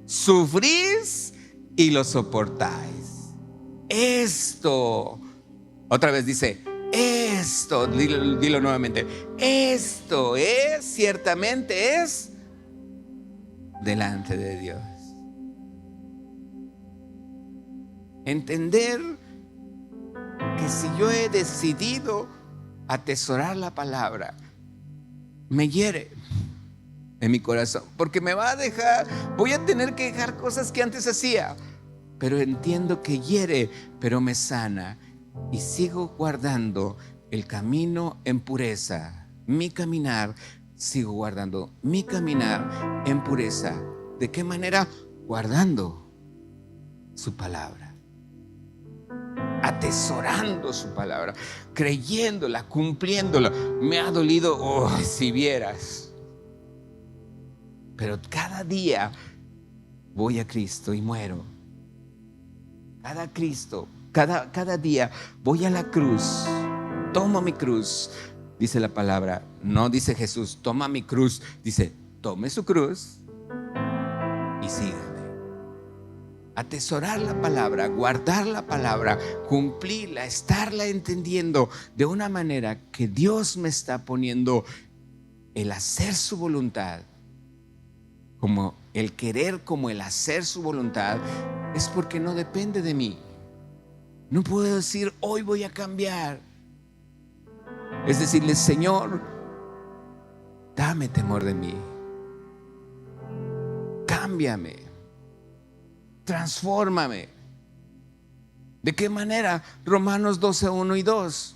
sufrís y lo soportáis. Esto, otra vez dice, esto, dilo nuevamente, esto es, ciertamente es delante de Dios. Entender que si yo he decidido atesorar la palabra, me hiere en mi corazón, porque me va a dejar, voy a tener que dejar cosas que antes hacía, pero entiendo que hiere, pero me sana, y sigo guardando el camino en pureza, mi caminar, sigo guardando mi caminar en pureza. ¿De qué manera? Guardando su palabra, atesorando su palabra, creyéndola, cumpliéndola. Me ha dolido, si vieras, pero cada día voy a Cristo y muero. Cada día voy a la cruz, tomo mi cruz. Dice la palabra, no dice Jesús, toma mi cruz, dice, tome su cruz y sígame. Atesorar la palabra, guardar la palabra, cumplirla, estarla entendiendo de una manera que Dios me está poniendo el hacer su voluntad, como el querer, como el hacer su voluntad, es porque no depende de mí. No puedo decir, hoy voy a cambiar. Es decirle, Señor, dame temor de mí, cámbiame, transfórmame. ¿De qué manera? Romanos 12:1 y 2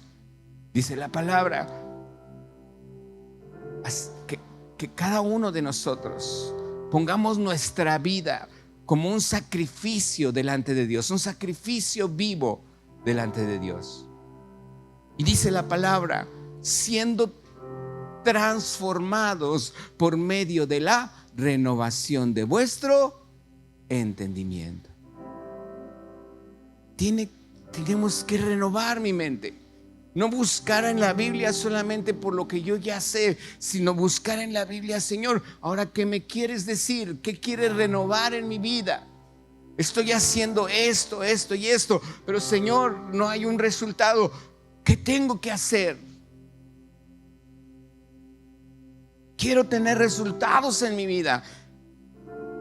dice la palabra que cada uno de nosotros pongamos nuestra vida como un sacrificio delante de Dios, un sacrificio vivo delante de Dios. Y dice la palabra, siendo transformados por medio de la renovación de vuestro entendimiento. Tenemos que renovar mi mente. No buscar en la Biblia solamente por lo que yo ya sé, sino buscar en la Biblia, Señor, ahora ¿qué me quieres decir? ¿Qué quieres renovar en mi vida? Estoy haciendo esto y esto, pero Señor, no hay un resultado. ¿Qué tengo que hacer? Quiero tener resultados en mi vida.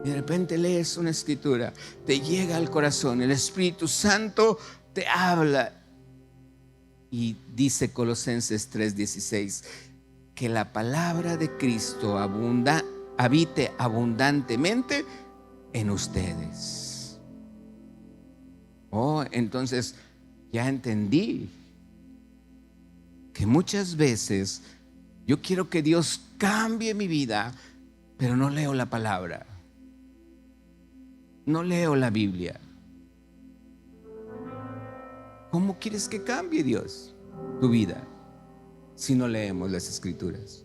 Y de repente lees una escritura, te llega al corazón, el Espíritu Santo te habla. Y dice Colosenses 3:16 que la palabra de Cristo abunda habite abundantemente en ustedes. Oh, entonces ya entendí que muchas veces yo quiero que Dios cambie mi vida, pero no leo la palabra, no leo la Biblia. ¿Cómo quieres que cambie Dios tu vida si no leemos las Escrituras?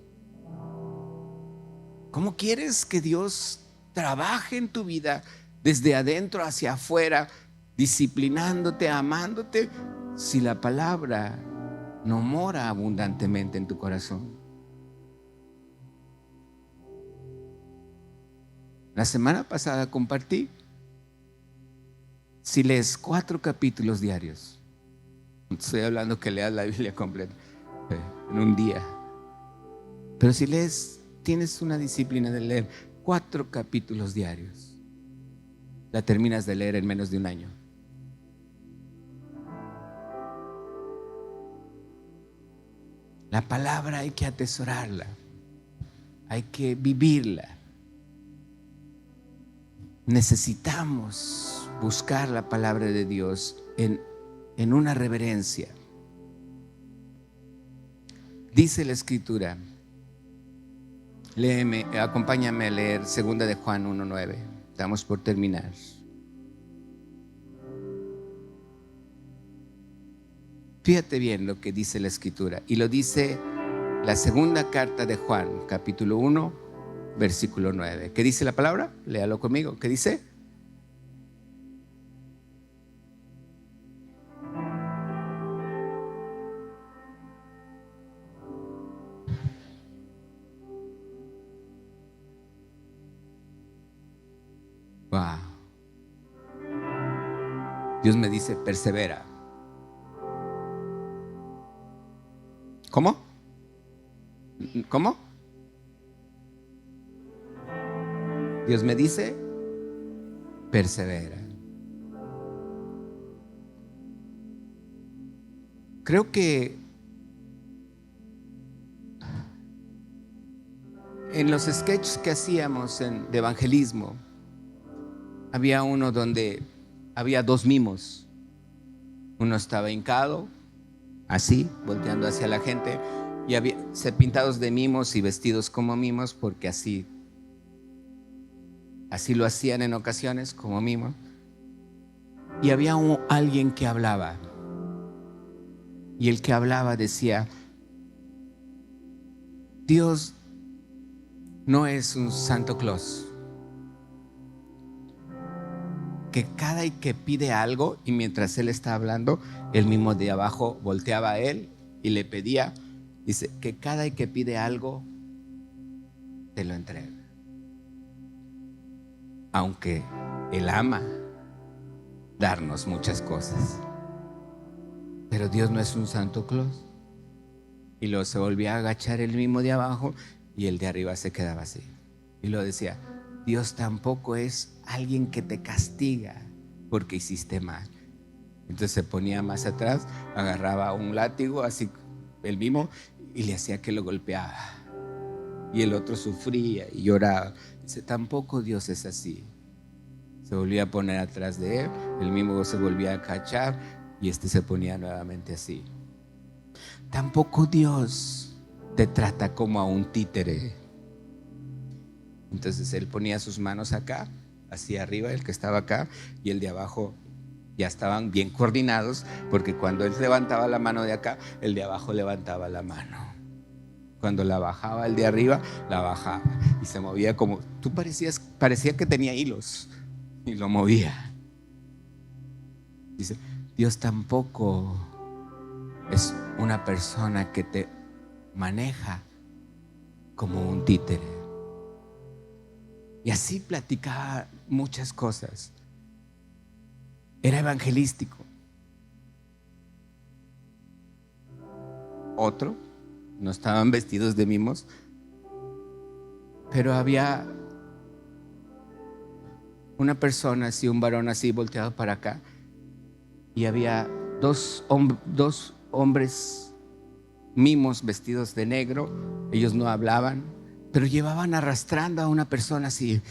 ¿Cómo quieres que Dios trabaje en tu vida desde adentro hacia afuera, disciplinándote, amándote, si la palabra no mora abundantemente en tu corazón? La semana pasada compartí, si lees 4 capítulos diarios, no te estoy hablando que leas la Biblia completa en un día, pero si lees, tienes una disciplina de leer 4 capítulos diarios, la terminas de leer en menos de un año. La palabra hay que atesorarla, hay que vivirla. Necesitamos buscar la palabra de Dios en una reverencia. Dice la Escritura, léeme, acompáñame a leer 2 de Juan 1:9. Estamos por terminar. Fíjate bien lo que dice la Escritura, y lo dice la segunda carta de Juan, capítulo 1, versículo 9. ¿Qué dice la palabra? Léalo conmigo. ¿Qué dice? Wow. Dios me dice, persevera. ¿Cómo? ¿Cómo? Dios me dice, persevera. Creo que en los sketches que hacíamos de evangelismo, había uno donde había 2 mimos. Uno estaba hincado, así, volteando hacia la gente, y había pintados de mimos y vestidos como mimos, porque así lo hacían en ocasiones, como mimos. Y había alguien que hablaba, y el que hablaba decía: Dios no es un Santo Claus que cada y que pide algo, y mientras él está hablando, el mimo de abajo volteaba a él y le pedía. Dice que cada y que pide algo, te lo entrega, aunque él ama darnos muchas cosas. Pero Dios no es un Santo Claus. Y luego se volvía a agachar el mimo de abajo, y el de arriba se quedaba así. Y lo decía: Dios tampoco es alguien que te castiga porque hiciste mal. Entonces se ponía más atrás, agarraba un látigo, así el mimo, y le hacía que lo golpeaba. Y el otro sufría y lloraba. Dice: tampoco Dios es así. Se volvía a poner atrás de él, el mimo se volvía a agachar, y se ponía nuevamente así. Tampoco Dios te trata como a un títere. Entonces él ponía sus manos acá, hacia arriba, el que estaba acá, y el de abajo ya estaban bien coordinados, porque cuando él levantaba la mano de acá, el de abajo levantaba la mano. Cuando la bajaba el de arriba, la bajaba, y se movía como, parecía que tenía hilos, y lo movía. Dice: Dios tampoco es una persona que te maneja como un títere. Y así platicaba muchas cosas. Era evangelístico. Otro, no estaban vestidos de mimos, pero había una persona así, un varón así volteado para acá, y había dos hombres mimos vestidos de negro. Ellos no hablaban, pero llevaban arrastrando a una persona así.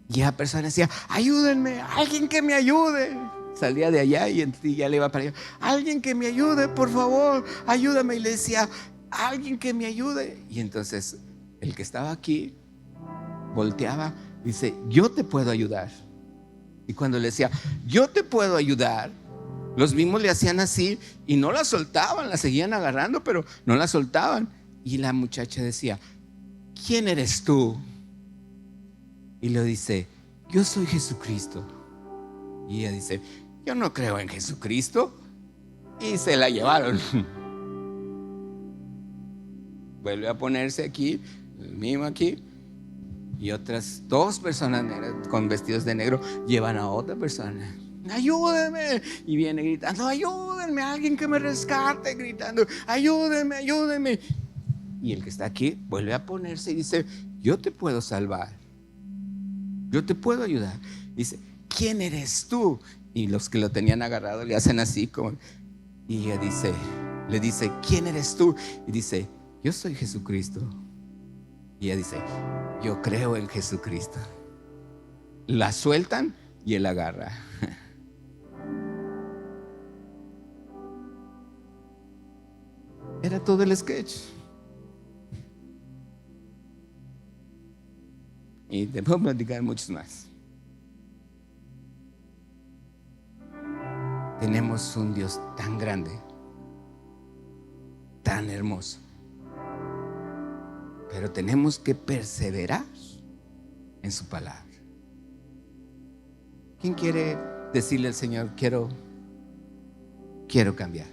Y la persona decía: ayúdenme, alguien que me ayude. Salía de allá y ya le iba para allá: alguien que me ayude, por favor, ayúdame. Y le decía: alguien que me ayude. Y entonces el que estaba aquí volteaba, dice: yo te puedo ayudar. Y cuando le decía: yo te puedo ayudar, los mismos le hacían así y no la soltaban, la seguían agarrando, pero no la soltaban. Y la muchacha decía: ¿quién eres tú? Y le dice: yo soy Jesucristo. Y ella dice: yo no creo en Jesucristo. Y se la llevaron. Vuelve a ponerse aquí, el mismo aquí. Y otras 2 personas negras con vestidos de negro llevan a otra persona: ayúdenme. Y viene gritando: ayúdenme, alguien que me rescate, gritando: ayúdenme, ayúdenme. Y el que está aquí vuelve a ponerse y dice: yo te puedo salvar, yo te puedo ayudar. Dice: ¿quién eres tú? Y los que lo tenían agarrado le hacen así como, y ella le dice: ¿quién eres tú? Y dice: yo soy Jesucristo. Y ella dice: yo creo en Jesucristo. La sueltan y él agarra. Era todo el sketch. Y te puedo platicar muchos más. Tenemos un Dios tan grande, tan hermoso, pero tenemos que perseverar en su palabra. ¿Quién quiere decirle al Señor: quiero cambiar,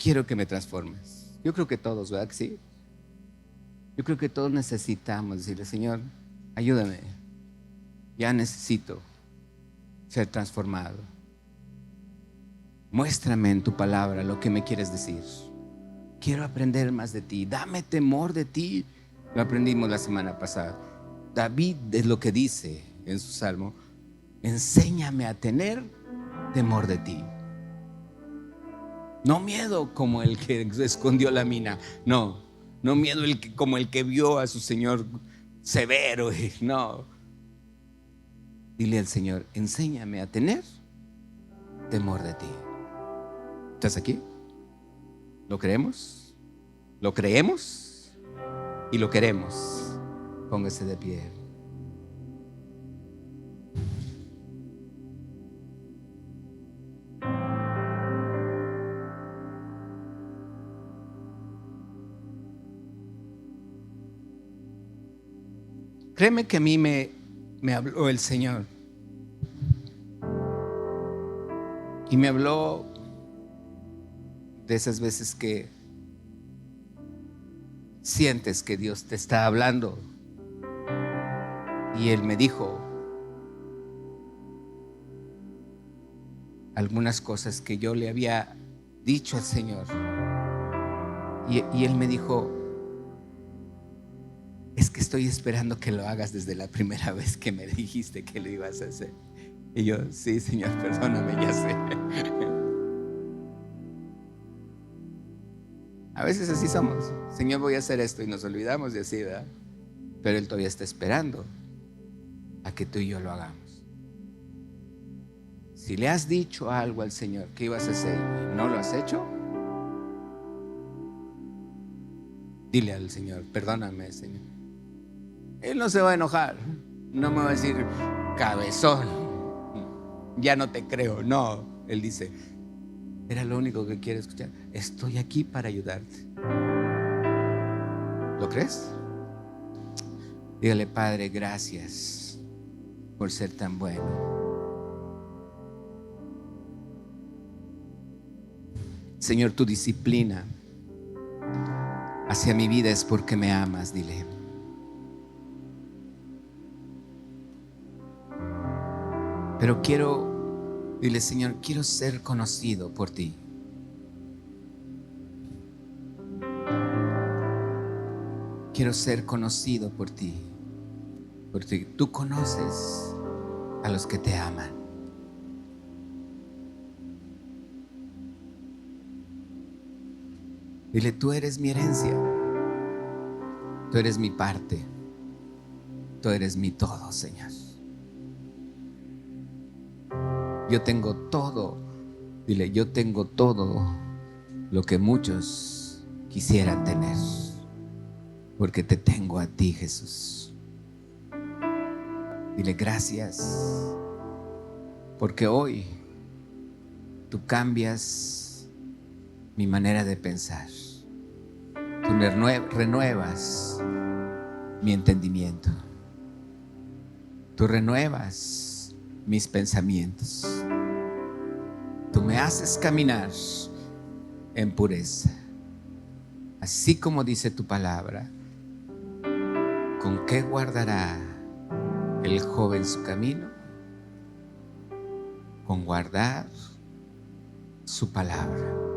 quiero que me transformes? Yo creo que todos, ¿verdad que sí? Yo creo que todos necesitamos decirle: Señor, ayúdame, ya necesito ser transformado. Muéstrame en tu palabra lo que me quieres decir. Quiero aprender más de ti, dame temor de ti. Lo aprendimos la semana pasada. David es lo que dice en su salmo: enséñame a tener temor de ti. No miedo como el que escondió la mina. No miedo como el que vio a su Señor severo. No. Dile al Señor: enséñame a tener temor de ti. ¿Estás aquí? ¿Lo creemos? ¿Lo creemos? Y lo queremos. Póngase de pie. Créeme que a mí me habló el Señor. Y me habló de esas veces que sientes que Dios te está hablando. Y Él me dijo algunas cosas que yo le había dicho al Señor. Y Él me dijo: es que estoy esperando que lo hagas desde la primera vez que me dijiste que lo ibas a hacer. Y yo: sí, Señor, perdóname, ya sé. A veces así somos: Señor, voy a hacer esto, y nos olvidamos de así, ¿verdad? Pero Él todavía está esperando a que tú y yo lo hagamos. Si le has dicho algo al Señor que ibas a hacer y no lo has hecho, dile al Señor: perdóname, Señor. Él no se va a enojar, no me va a decir: cabezón, ya no te creo. No, Él dice: era lo único que quiero escuchar. Estoy aquí para ayudarte. ¿Lo crees? Dígale: Padre, gracias por ser tan bueno. Señor, tu disciplina hacia mi vida es porque me amas. Dile: pero dile: Señor, quiero ser conocido por ti. Quiero ser conocido por ti, porque tú conoces a los que te aman. Dile: tú eres mi herencia. Tú eres mi parte. Tú eres mi todo, Señor. Yo tengo todo. Dile, yo tengo todo lo que muchos quisieran tener, porque te tengo a ti, Jesús. Dile gracias, porque hoy tú cambias mi manera de pensar. Tú renuevas mi entendimiento. Tú renuevas mis pensamientos. Tú me haces caminar en pureza. Así como dice tu palabra, ¿con qué guardará el joven su camino? Con guardar su palabra.